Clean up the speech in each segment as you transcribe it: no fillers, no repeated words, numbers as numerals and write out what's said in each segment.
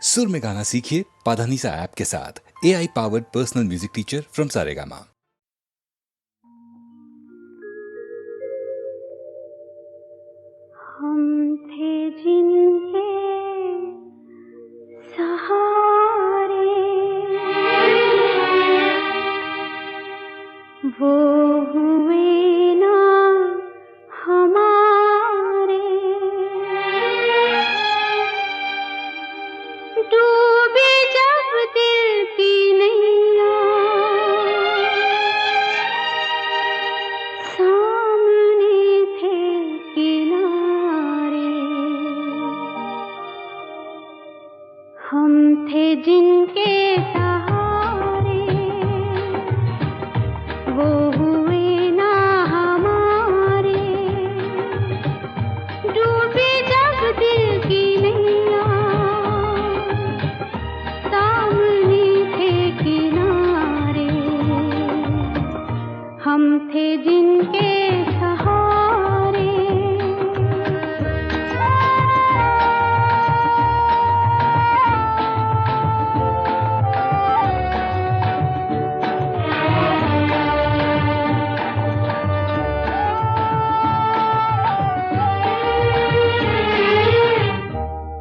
सुर में गाना सीखिए पाधानीसा ऐप के साथ। AI powered personal music teacher from Saregama. हम थे जिनके सहारे, वो हुए ना हमारे। डूबे जब दिल की नैया, सामने थे किनारे। हम थे जिनके सहारे, वो हुए ना हमारे। डूबे जब दिल की नैया, सामने थे किनारे। हम थे जिनके सहारे।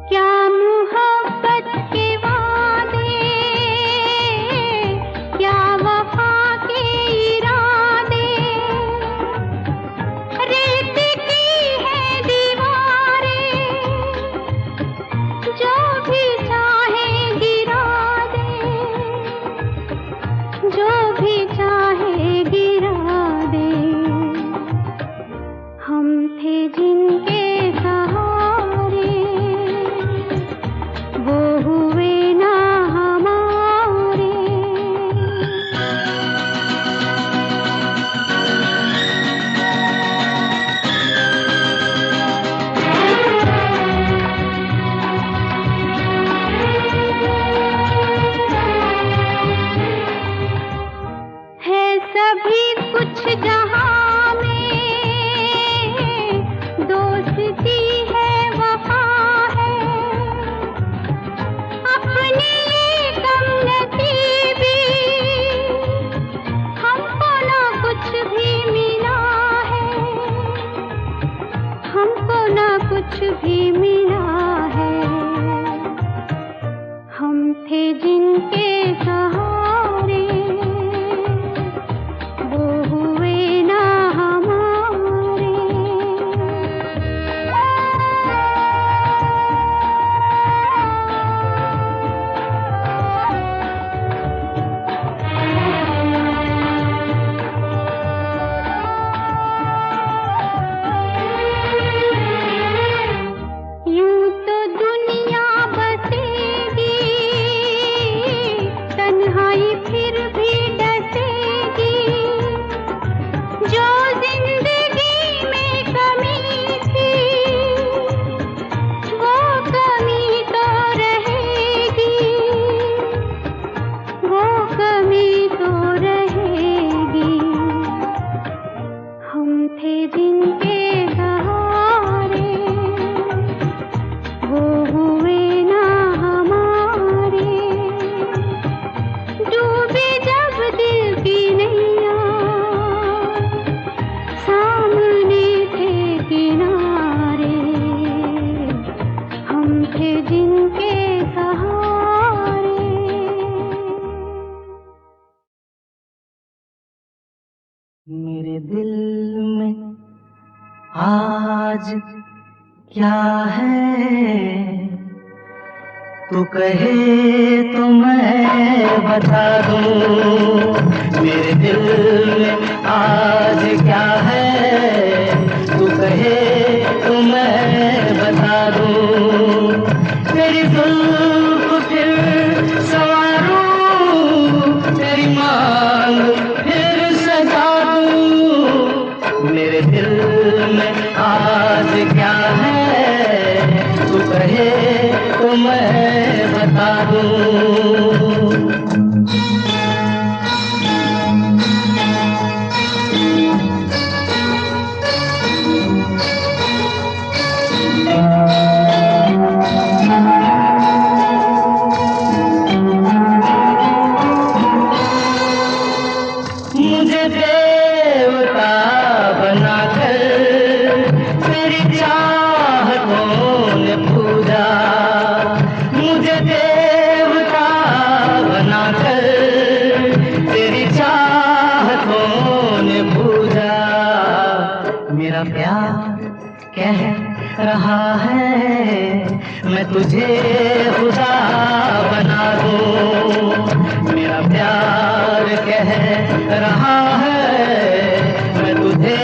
क्या मोहब्बत के वादे, क्या वफा के इरादे। रेत की है दीवारें, जो भी चाहे गिरा दे, जो भी चाहे गिरा दे। हम थे जिनके सहारे, वो हुए ना हमारे। है सभी कुछ जहां में, दोस्ती है वफा है। अपनी ये कमनसीबी, हमको ना कुछ भी मिला है, हमको ना कुछ भी मिला है। हम थे जिनके सहारे, वो हुए ना हमारे। यूं तो दुनिया बसेगी, तन्हाई फिर भी डसेगी। जो जिंदगी में कमी थी, वो कमी तो रहेगी, वो कमी तो रहेगी। हम थे जिनके सहारे, वो हुए ना हमारे। डूबे जब दिल की नैया, सामने थे किनारे। हम थे जिनके सहारे। मेरे दिल में आज क्या है, तू कहे तो मैं बता दूं। मेरे दिल में आज क्या है, तू कहे तो मैं बता दूं। तेरी जुल्फ फिर संवारूं, तेरी मांग फिर सजा दूं। मेरे दिल में आज क्या है, तू कहे तो मैं बता दूं। मैं तुझे खुदा बना दूं। मेरा प्यार कह रहा है मैं तुझे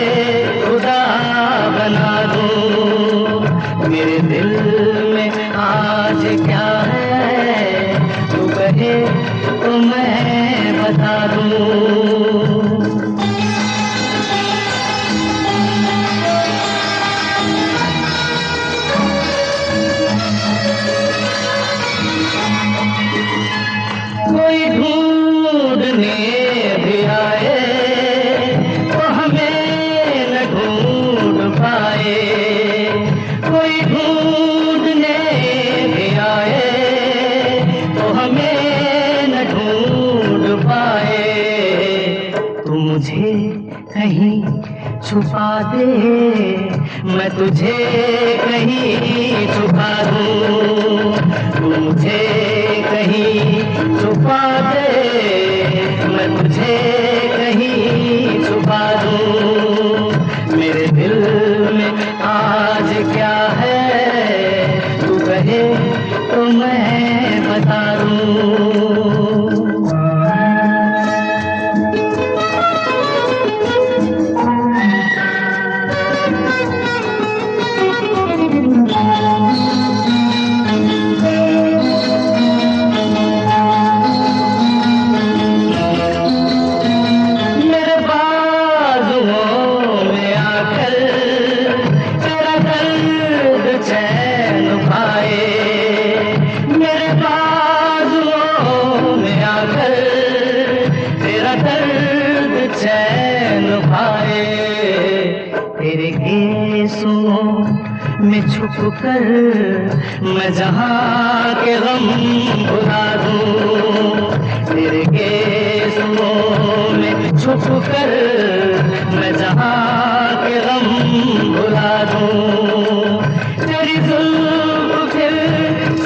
खुदा बना दूं। मेरे दिल में आज क्या है तू कहे तो मैं बता दूं। कोई ढूंढने भी आए तो हमें न ढूंढ पाए। कोई ढूंढने भी आए तो हमें न ढूंढ पाए। तू मुझे कहीं छुपा दे मैं तुझे कहीं छुपा दूं। तू मुझे कहीं छुपा दे मैं तुझे कहीं छुपा दूं। मेरे दिल में आज क्या है तू कहे तो मैं बता दूं। तेरे गेसों में छुप कर मैं जहाँ के गम भुला दूं। तेरे गेसों में छुप कर मैं जहाँ के गम भुला दूं। तेरी जुल्फ फिर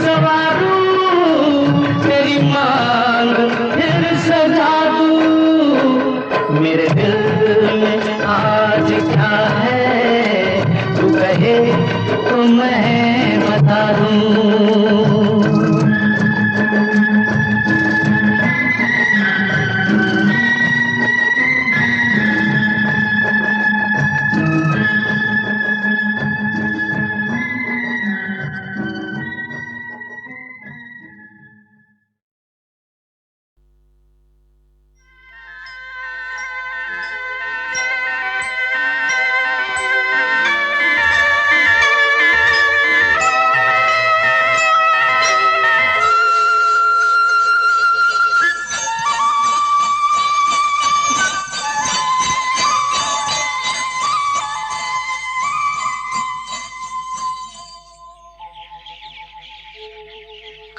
सवारूं तेरी मांग फिर सजा दूं। मेरे दिल में आज क्या है तू कहे तो मैं बता दूं।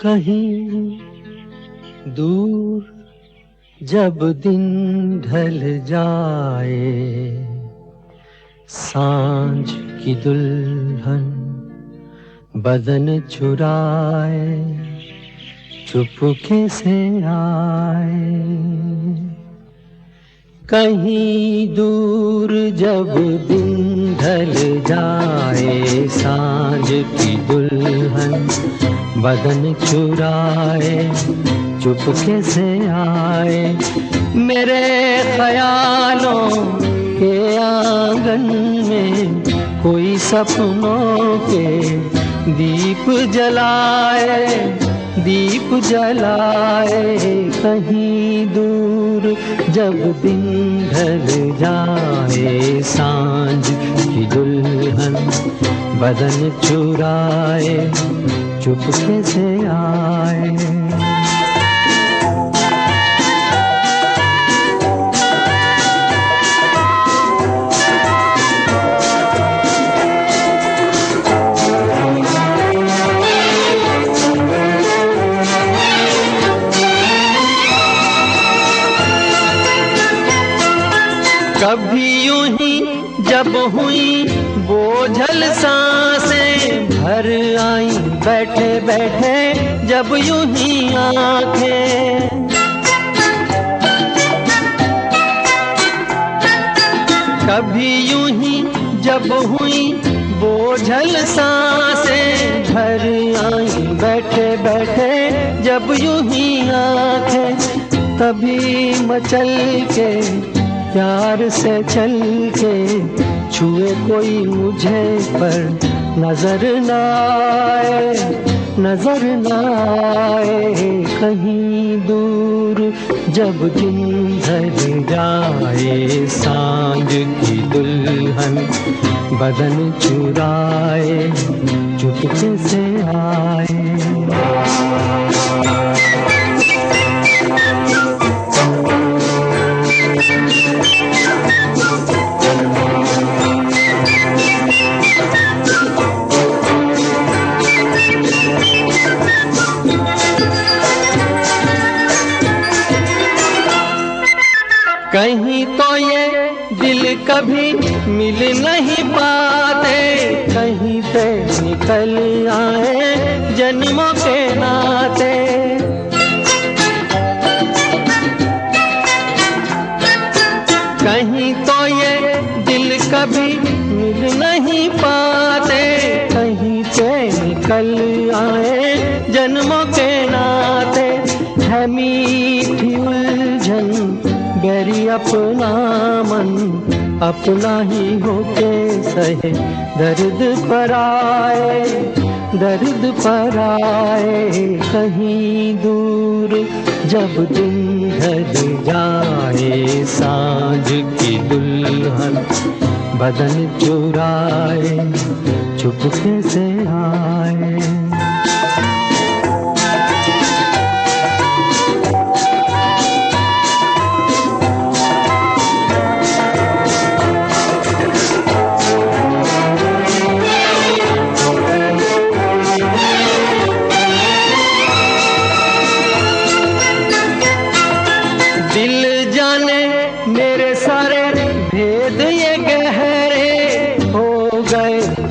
कहीं दूर जब दिन ढल जाए, सांझ की दुल्हन बदन चुराए चुपके से आए। कहीं दूर जब दिन ढल जाए, सांझ की दुल्हन बदन चुराए चुपके से आए। मेरे ख्यालों के आंगन में कोई सपनों के दीप जलाए, दीप जलाए। कहीं दूर जब दिन ढल जाए, सांझ की दुल्हन बदन चुराए चुपके से आए। कभी यूं ही जब हुई बोझल सांसें भर आई, बैठे बैठे जब यूं ही आंखें। कभी यूं ही जब हुई बोझल सांसें भर आई बैठे बैठे जब यूं ही आंखें, तभी मचल के प्यार से चल के छुए कोई मुझे पर नजर न आए, नजर न आए। कहीं दूर जब दिन ढल जाए, सांझ की दुल्हन बदन चुराए चुपके से आए। कहीं तो ये दिल कभी मिल नहीं पाते, कहीं से निकल आए जन्मों के नाते। कहीं तो ये दिल कभी मिल नहीं पाते, कहीं से निकल आए जन्मों के नाते। है मीठी उलझन बैरी अपना मन, अपना ही होके सहे दर्द पर आए, दर्द पर आए। कहीं दूर जब दिन ढल जाए, सांझ की दुल्हन बदन चुराए चुपके से आए।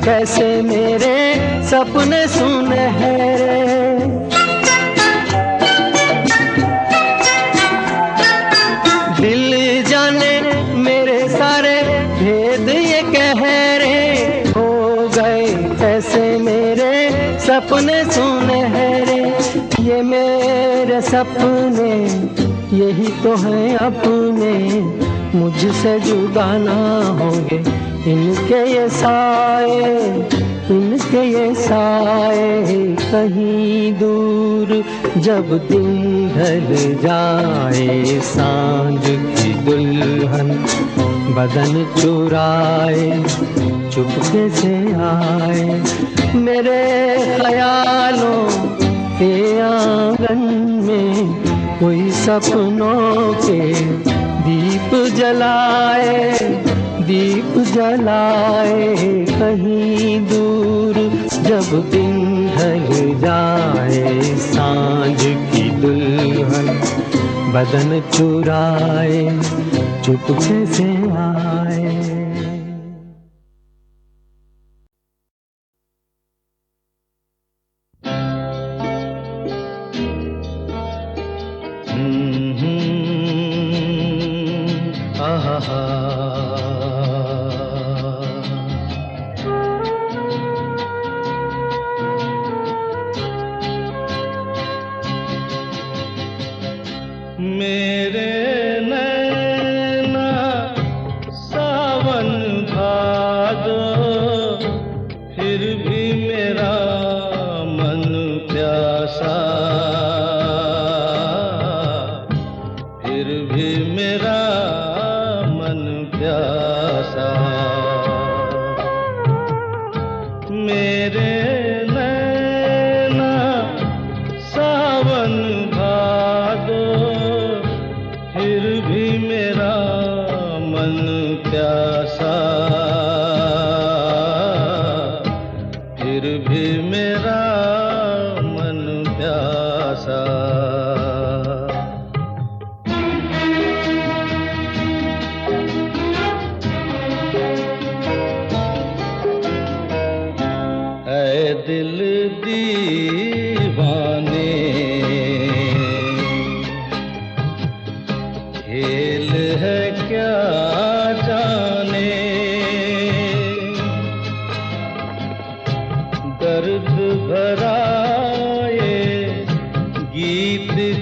कैसे मेरे सपने सुनहरे, दिल जाने मेरे सारे भेद ये गहरे हो गए। कैसे मेरे सपने सुनहरे, ये मेरे सपने यही तो हैं अपने, मुझसे जुदा ना होंगे इनके ये साए, इनके ये साए। कहीं दूर जब दिन ढल जाए, सांझ की दुल्हन बदन चुराए चुपके से आए। मेरे ख्यालों के आंगन में कोई सपनों के दीप जलाए, दीप जलाए। कहीं दूर जब दिन ढल जाए, सांझ की दुल्हन बदन चुराए चुपके से आए।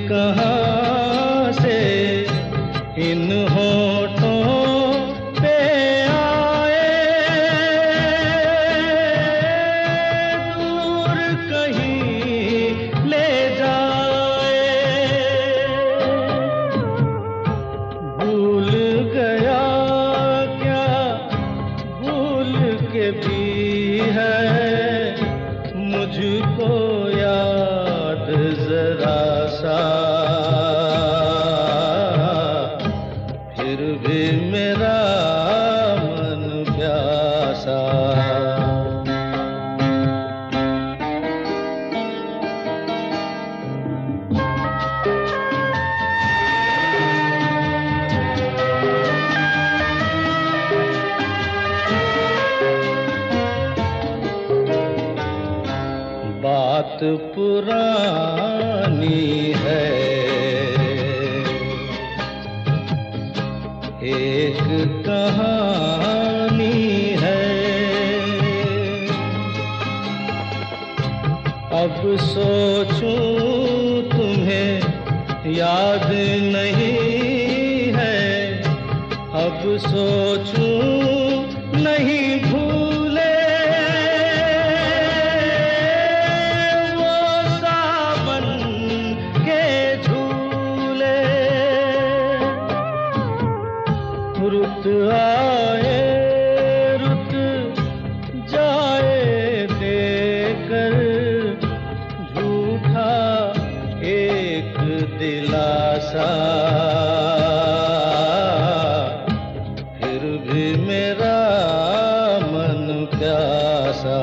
कहाँ से इन होठों पे आए, दूर कहीं ले जाए। भूल गया क्या भूल के भी है मुझको याद जरा सा, फिर भी मेरा मन प्यासा। बात पुरानी है, एक कहानी है। अब सोचूं तुम्हें याद नहीं है, अब सोचूं नहीं भूले वो सावन के झूले। रुत आए रुत जाए देकर झूठा एक दिलासा, फिर भी मेरा मन प्यासा।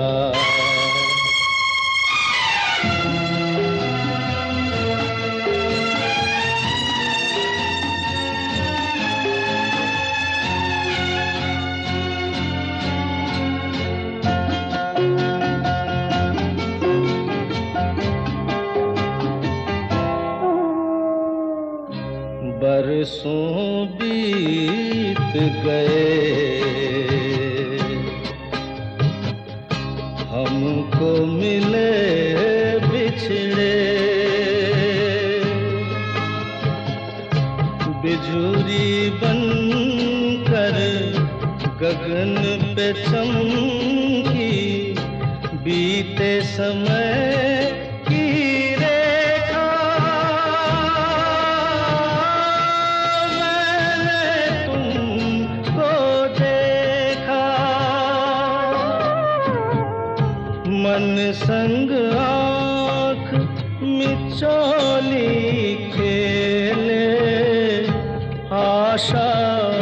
बरसों बीत गए हमको मिले बिछड़े, बिजुरी बनकर गगन पे चमकी बीते समय की रेखा। मैंने तुमको देखा मन संग आँख मिचौली खेले, आशा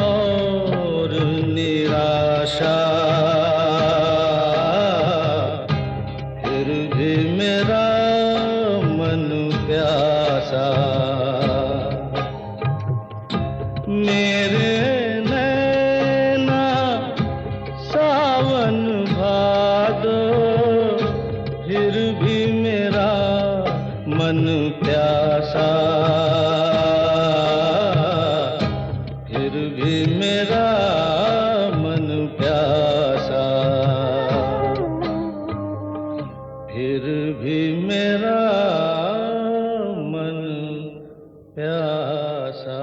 और निराशा, फिर भी मेरा मन प्यासा। मेरे नैना सावन भादो, फिर भी मेरा मन प्यासा, फिर भी मेरा मन प्यासा, फिर भी मेरा मन प्यासा।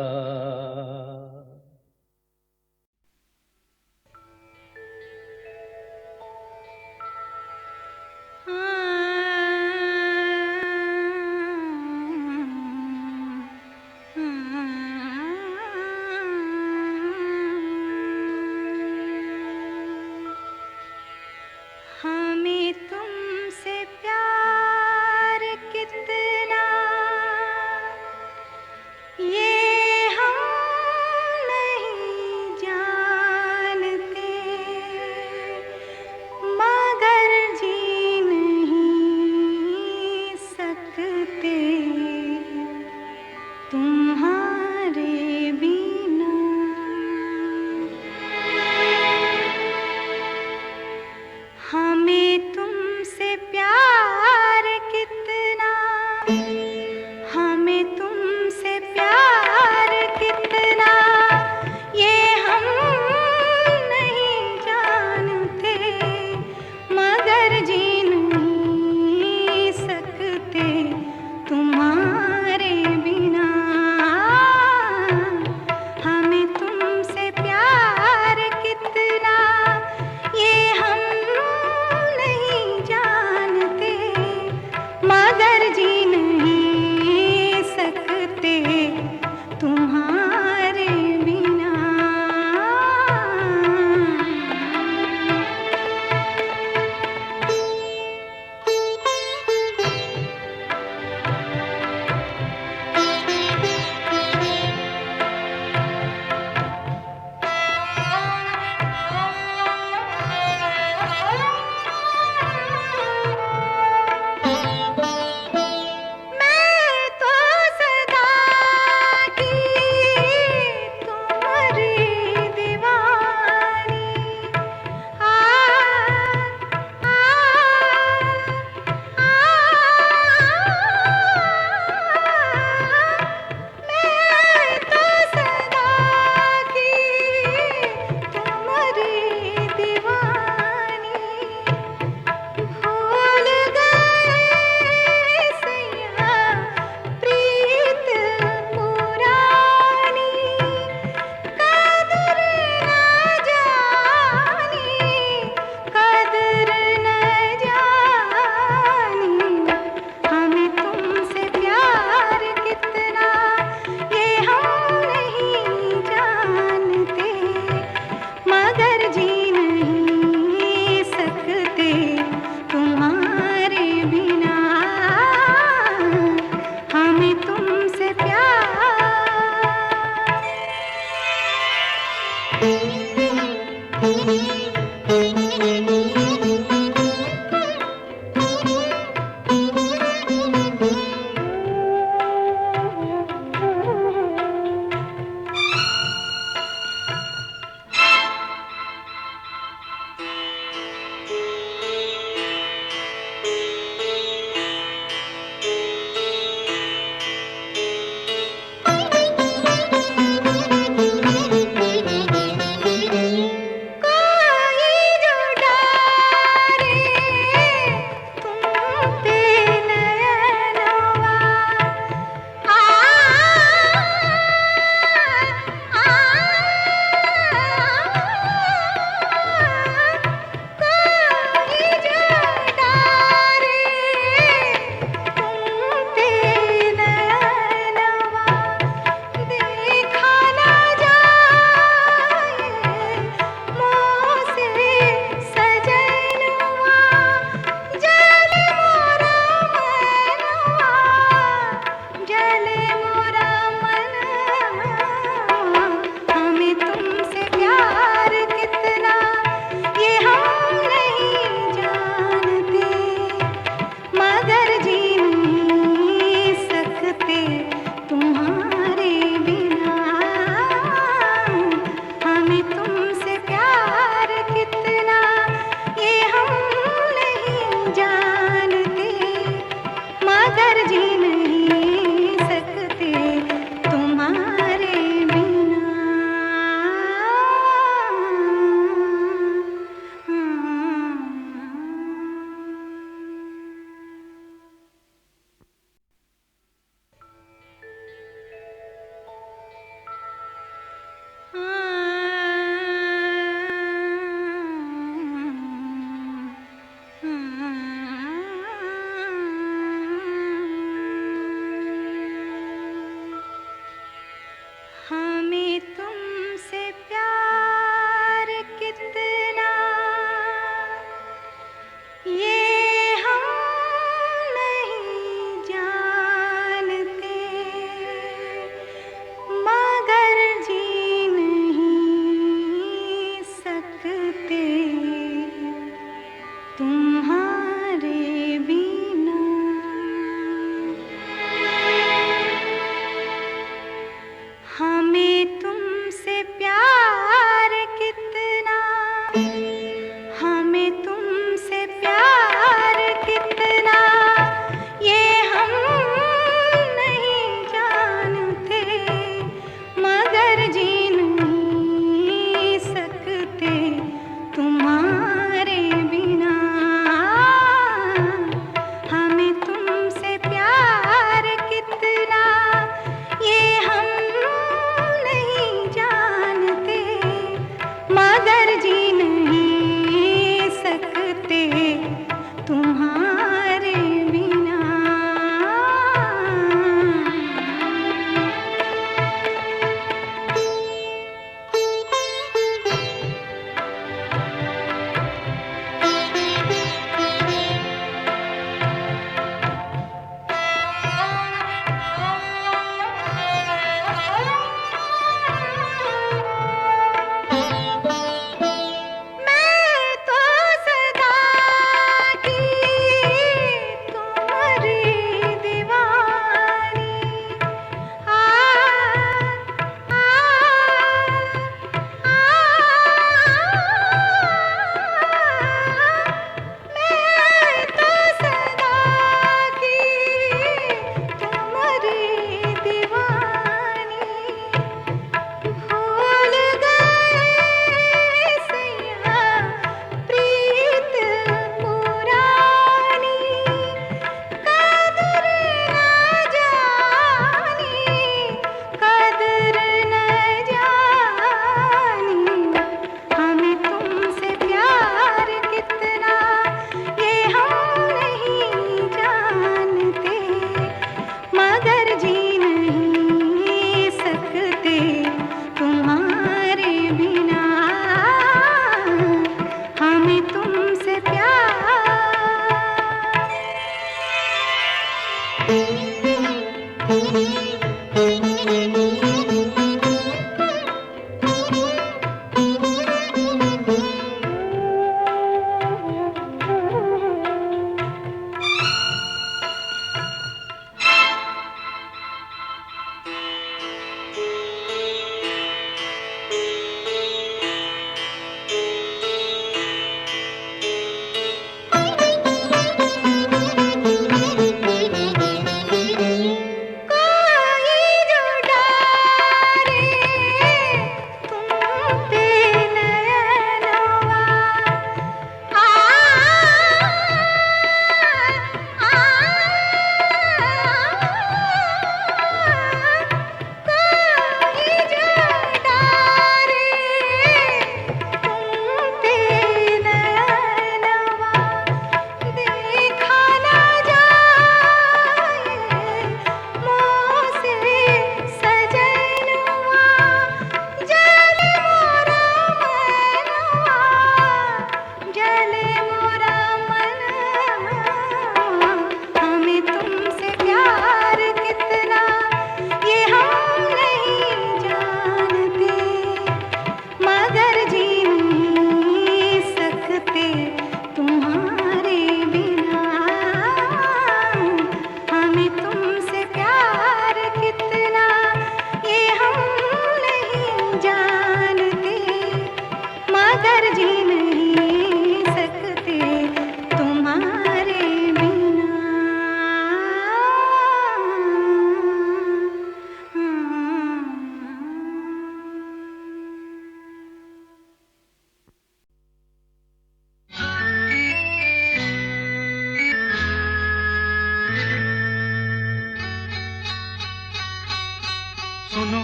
सुनो,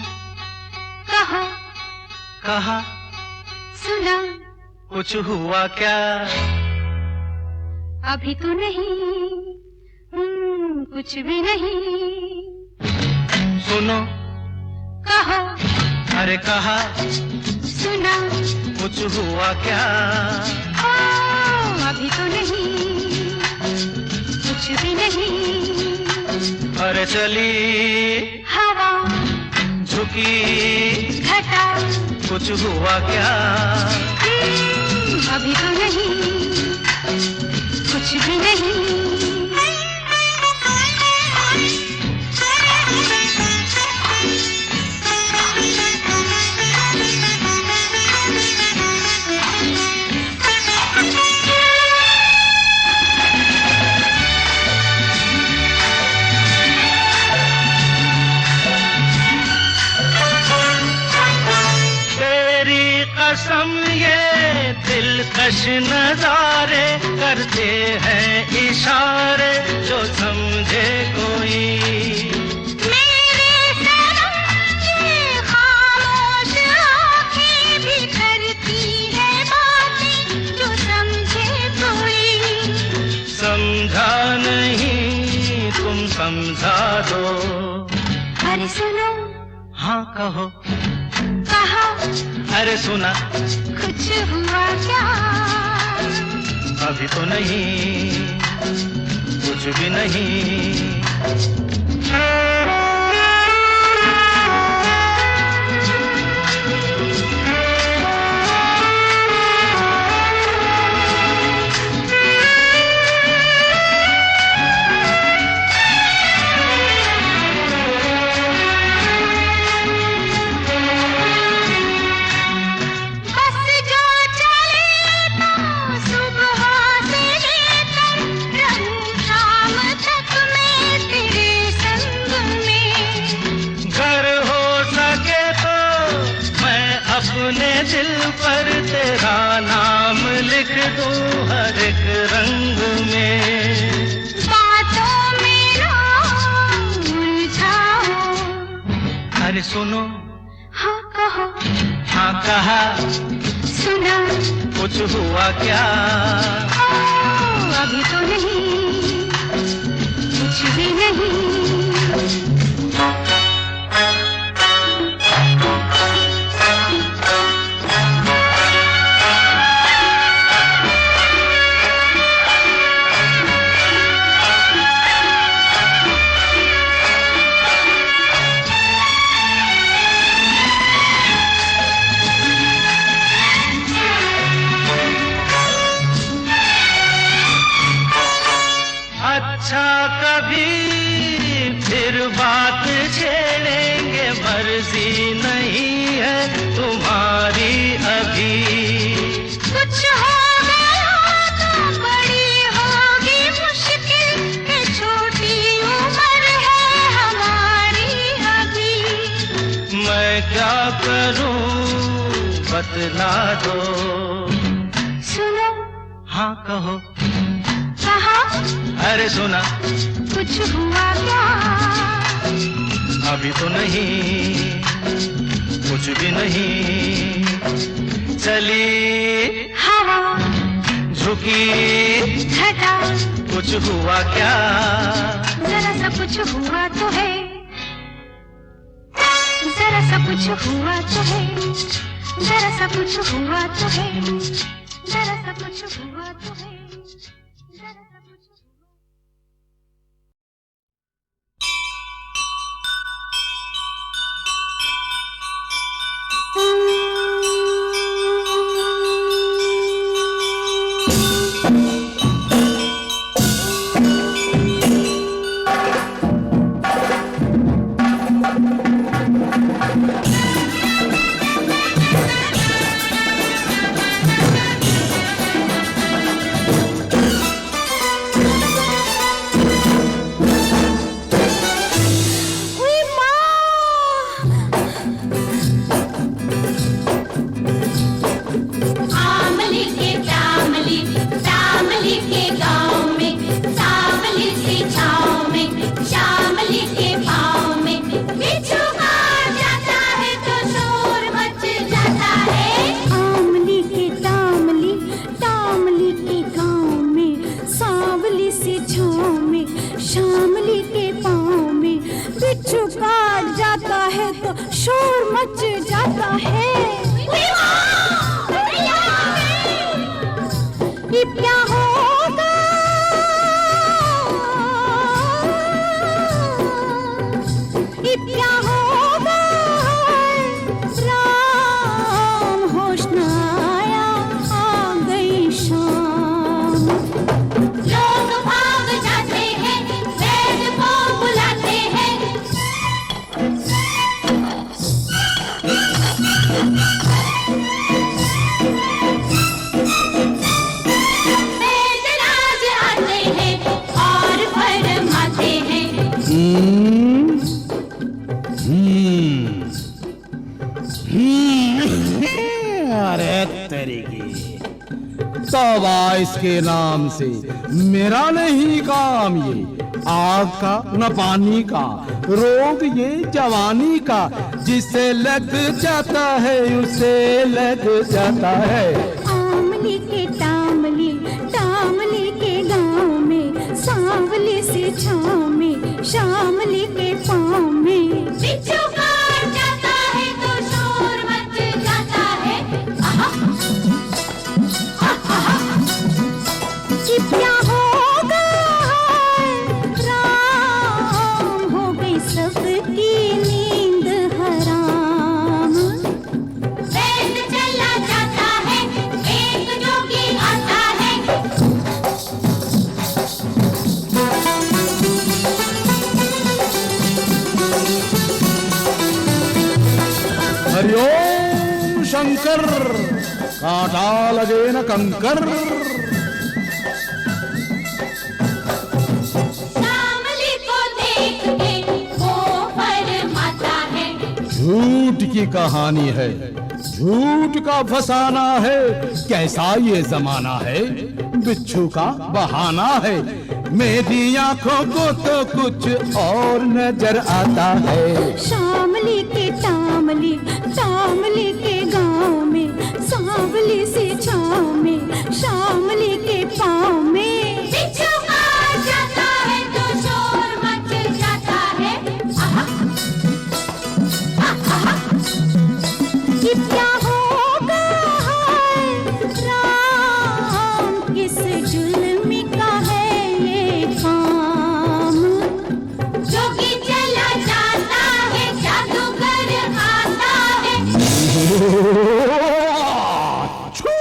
कहा, कहा, सुना, कुछ हुआ क्या? अभी तो नहीं, कुछ भी नहीं। सुनो, कहा, अरे कहा, सुना, कुछ हुआ क्या? ओ, अभी तो नहीं, कुछ भी नहीं। अरे चली हवा, झुकी घटा, कुछ हुआ क्या? अभी तो नहीं, कुछ भी नहीं। कसम ये दिलकश नजारे करते हैं इशारे जो समझे कोई। मेरे सनम ये खामोश आँखें भी करती है बातें जो समझे कोई। समझा नहीं तुम समझा दो। अरे सुनो, हाँ कहो, कहा, अरे सुना, कुछ हुआ क्या? अभी तो नहीं, कुछ भी नहीं। अपने दिल पर तेरा नाम लिख दूं हर एक रंग में। बातों में ना उलझाओ। अरे सुनो, हाँ कहो, हाँ कहा, सुना, कुछ हुआ क्या? ओ, अभी तो नहीं, कुछ भी नहीं। बात छेड़ेंगे, मर्जी नहीं है तुम्हारी अभी। कुछ हो गया तो बड़ी होगी मुश्किल, कि छोटी उम्र है हमारी अभी। मैं क्या करूं बतला दो। सुनो, हाँ कहो। कहा अरे सुना। कुछ हुआ क्या? अभी तो नहीं, कुछ भी नहीं। चली हवा, झुकी घटा, कुछ हुआ क्या? जरा सा कुछ हुआ तो है, जरा सा कुछ हुआ तो है, जरा सा कुछ हुआ तो है, जरा सा कुछ हुआ तो है, जरा सा कुछ। शामली के पाँव में बिच्छू काट जाता है तो शोर मच जाता है। ये क्या होगा? ये क्या होगा? राम होश न आया, आ गई शाम। लोग भाग जाते हैं, वैद को बुलाते हैं। वैद राज आते हैं और फरमाते हैं। अरे तेरी की तौबा इसके नाम से मेरा नहीं काम, ये आग का न पानी का रोग, ये जवानी का। जिसे लग जाता है उसे लग जाता है। आमली के टामली, टामली के गाँव में, सांवली से छाँव में, शामली के पाँव में। बिच्छू काट जाता है तो शोर मच जाता है। आहा, आहा, कि क्या होगा? राम हो गई सबकी नींद हराम। वैद चला जाता है, एक जोगी आता है। हरिओम शंकर, कांटा लगे न कंकर। शामली को देख के वो फरमाता है। झूठ की कहानी है, झूठ का फसाना है। कैसा ये जमाना है, बिच्छू का बहाना है। मेरी आंखों को तो कुछ और नजर आता है। शामली के टामली, टामली के गाँव में, सांवली से छाँव में, शामली के पाँव में। बिच्छू काट जाता है तो शोर मच जाता है। आहा, आहा, कि क्या होगा? राम किस जुल्म का है ये काम। जोगी चला जाता है, जादूगर आता है। छू!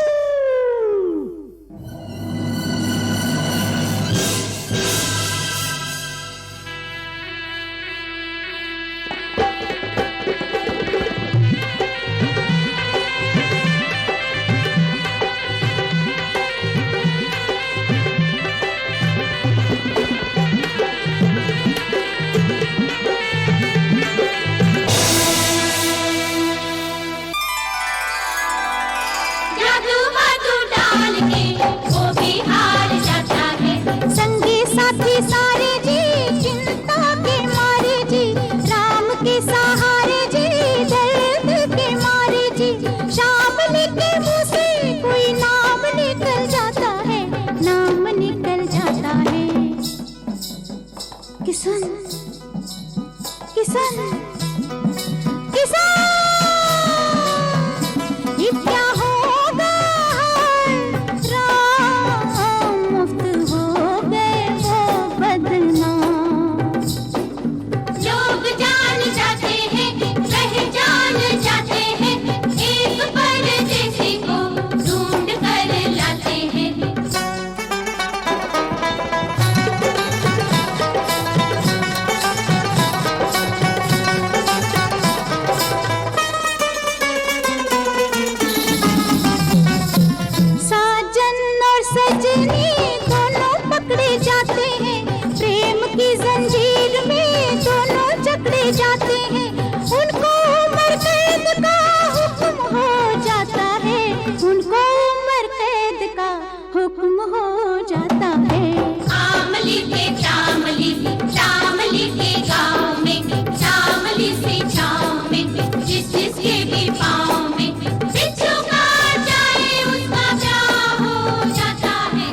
किसन किसन, ये क्या होगा राम, मुफ्त हो गए वो बदनाम। लोग जान जाते हैं, पहचान जाते हैं, एक परदेसी को ढूंढ कर लाते हैं। साजन और सजनी दोनों पकड़े जाते हैं, प्रेम की जंजीर में दोनों जकड़े जाते हैं। उनको उम्र कैद का हुक्म हो जाता है, उनको उम्र कैद का हुक्म हो जाता है। आमली के चामली, चामली के गाँव में, चामली से छाँव में, जिस जिसके भी पाँव में बिच्छू काट जाए उसका ब्याह हो जाता है।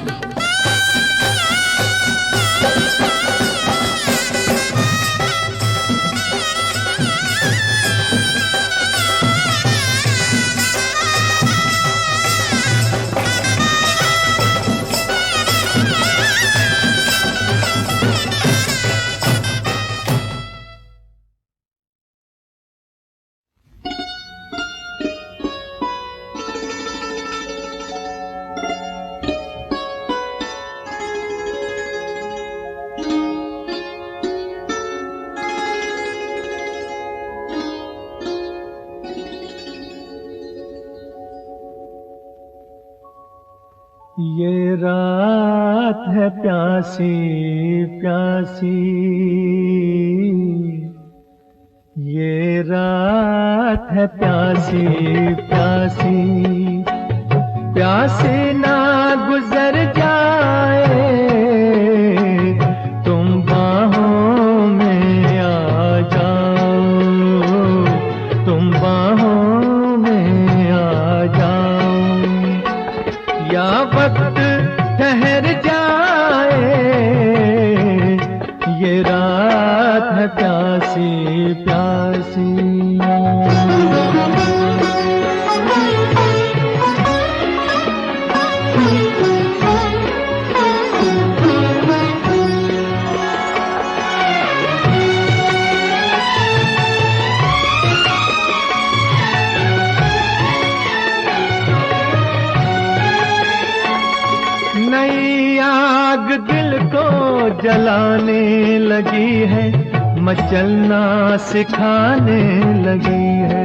ये रात है प्यासी प्यासी, ये रात है प्यासी प्यासी, प्यासे ना गुजर जाए, तुम बाहों में आ जाओ, तुम बाहों में आ जाओ, या वक्त ठहर जाए, ये रात है प्यासी प्यासी। नई आग दिल को जलाने लगी है, मचलना सिखाने लगी है।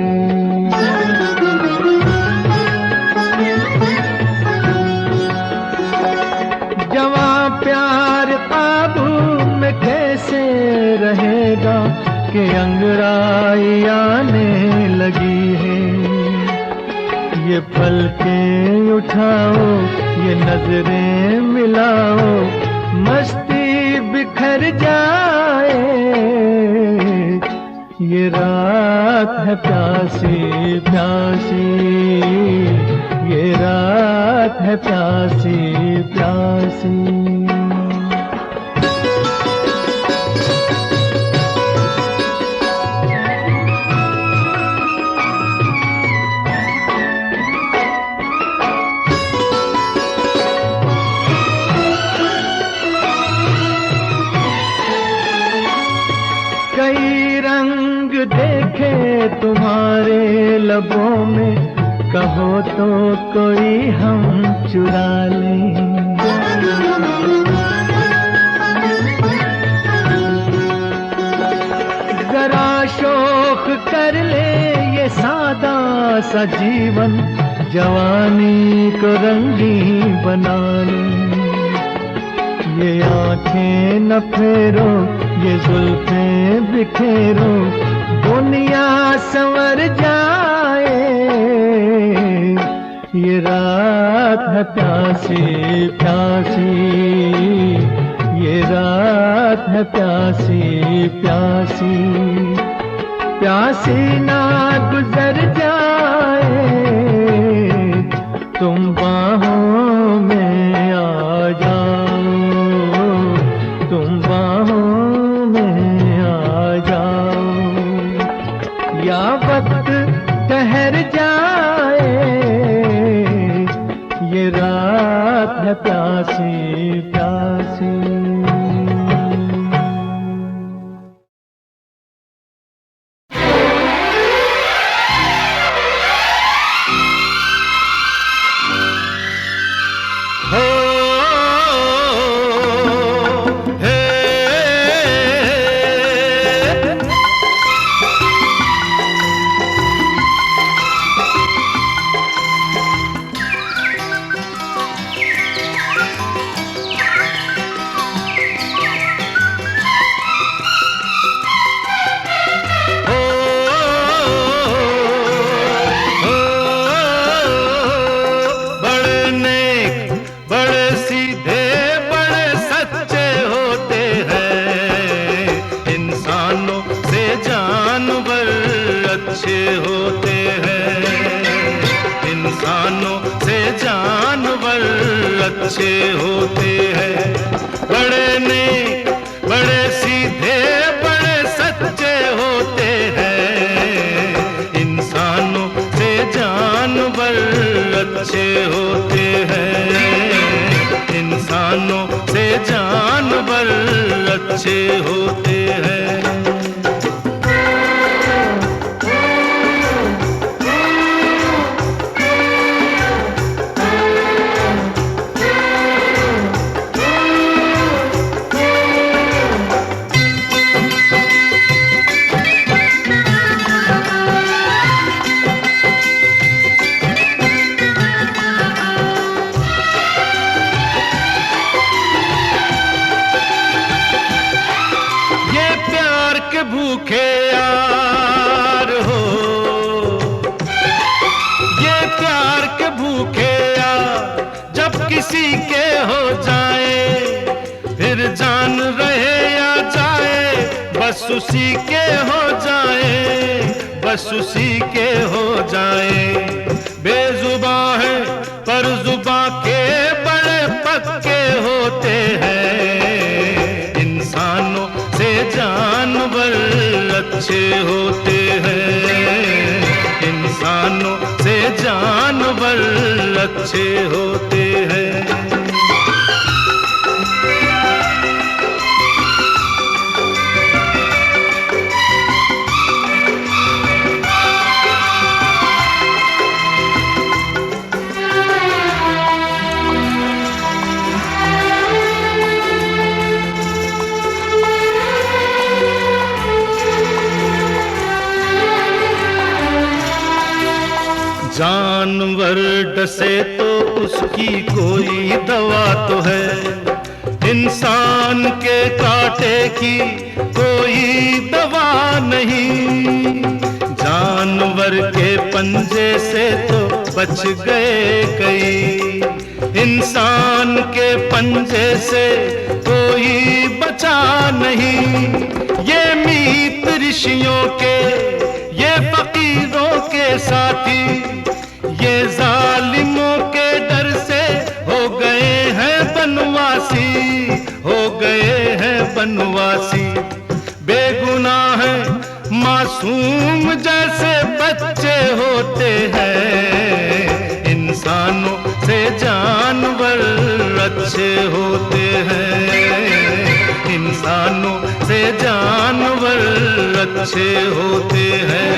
जवां प्यार काबू में कैसे रहेगा कि अंगड़ाई आने लगी है। ये पलकें उठाओ, ये नजरें मिलाओ, मस्ती बिखर जाए, ये रात है प्यासी प्यासी, ये रात है प्यासी प्यासी। कई रंग देखे तुम्हारे लबों में, कहो तो कोई हम चुरा लें। जरा शौक कर ले ये सादा सा जीवन, जवानी को रंगीन बना ले। ये आंखें न फेरो, ये जुल्फें बिखेरो, दुनिया संवर जाए, ये रात है प्यासी प्यासी, ये रात है प्यासी प्यासी, प्यासी ना गुजर जाए, तुम बाहों में आ जाओ, तुम बाहों में आ जाओ। वक्त ठहर जाए, ये रात है प्यासी प्यासी। अच्छे होते हैं, बड़े नेक, बड़े सीधे, बड़े सच्चे होते हैं। इंसानों से जानवर अच्छे होते हैं, इंसानों से जानवर अच्छे होते हैं। भूखे यार हो, ये प्यार के भूखे यार जब किसी के हो जाए, फिर जान रहे या जाए बस उसी के हो जाए, बस उसी के हो जाए। बेजुबां है पर जुबां के बड़े पक्के होते हैं। इंसानों से जानवर अच्छे होते हैं, इंसानों से जानवर अच्छे होते हैं। जानवर डसे तो उसकी कोई दवा तो है, इंसान के कांटे की कोई दवा नहीं। जानवर के पंजे से तो बच गए कई, इंसान के पंजे से कोई बचा नहीं। ये मीत ऋषियों के, ये फकीरों के साथी, ये जालिमों के डर से हो गए हैं बनवासी, हो गए हैं बनवासी। बेगुनाह मासूम जैसे बच्चे होते हैं। इंसानों से जानवर अच्छे होते हैं, इंसानों से जानवर अच्छे होते हैं।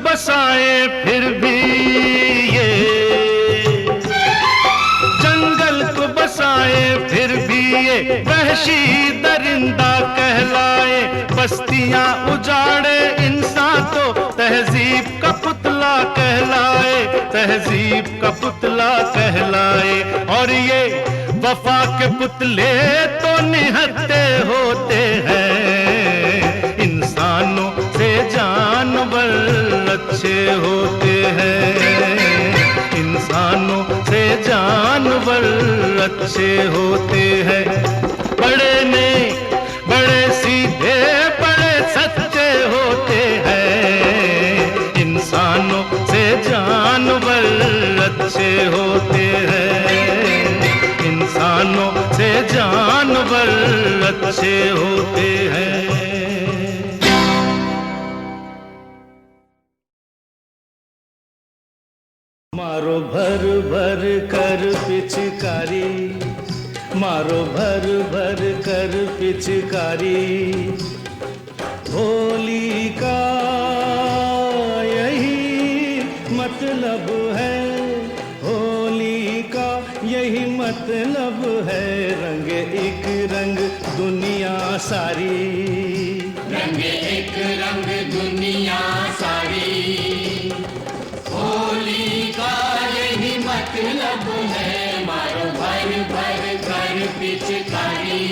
बसाए फिर भी ये जंगल को बसाए, फिर भी ये वहशी दरिंदा कहलाए। बस्तियां उजाड़े इंसान तो तहजीब का पुतला के पुतले तो निहत्थे होते हैं, इंसानों से जानवर अच्छे होते हैं, इंसानों से जानवर अच्छे होते हैं। बड़े नेक, बड़े सीधे, बड़े सच्चे होते हैं, इंसानों से जानवर अच्छे होते हैं, इंसानों से जानवर अच्छे होते हैं। मारो भर भर कर पिचकारी, मारो भर भर कर पिचकारी, होली का यही मतलब है, होली का यही मतलब है। रंग एक रंग दुनिया सारी, रंग एक रंग दुनिया सारी, होली का यही मतलब है। मारो भर भर कर पिचकारी,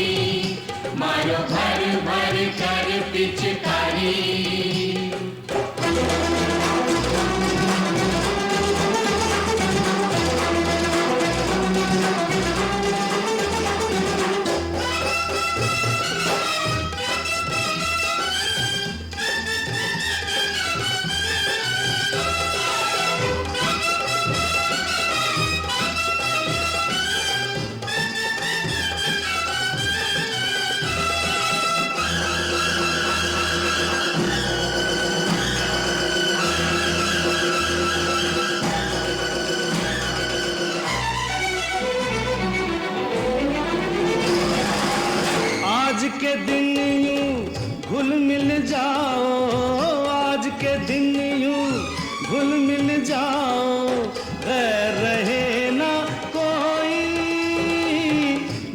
मारो भर भर कर पिचकारी। आज के दिन यूं घुल मिल जाओ, आज के दिन यूं घुल मिल जाओ, गैर रहे ना कोई,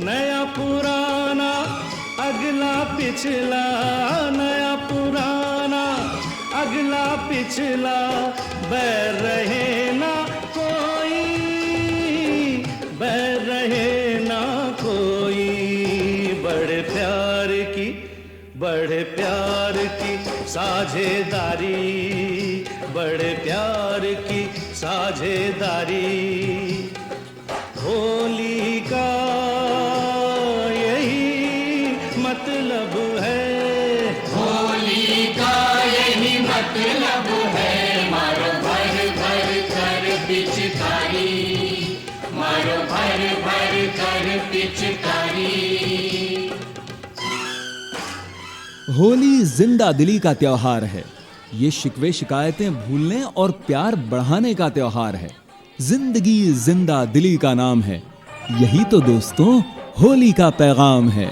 नया पुराना अगला पिछला, नया पुराना अगला पिछला, बैर रहे ना कोई, बैर रहे ना कोई। बड़े प्यार की साझेदारी, बड़े प्यार की साझेदारी, होली का यही मतलब है, होली का यही मतलब है। मारो भर भर कर पिचकारी, मारो भर भर कर पिचकारी। होली जिंदा दिली का त्योहार है। ये शिकवे शिकायतें भूलने और प्यार बढ़ाने का त्योहार है। जिंदगी जिंदा दिली का नाम है। यही तो दोस्तों होली का पैगाम है।